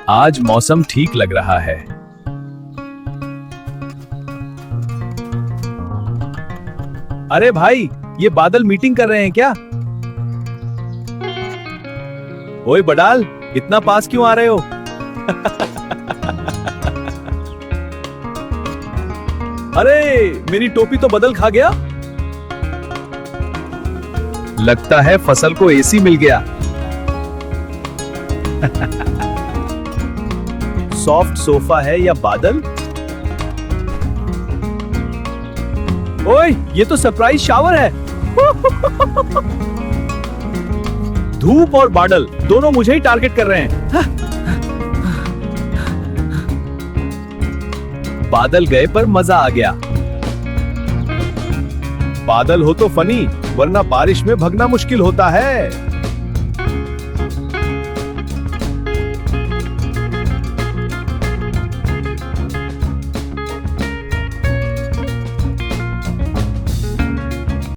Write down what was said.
आज मौसम ठीक लग रहा है। अरे भाई, ये बादल मीटिंग कर रहे हैं क्या? ओए बडाल, इतना पास क्यों आ रहे हो? अरे, मेरी टोपी तो बदल खा गया। लगता है फसल को एसी मिल गया। सॉफ्ट सोफा है या बादल? ओए, ये तो सरप्राइज शावर है। धूप और बादल दोनों मुझे ही टारगेट कर रहे हैं। बादल गए पर मजा आ गया। बादल हो तो फनी, वरना बारिश में भगना मुश्किल होता है।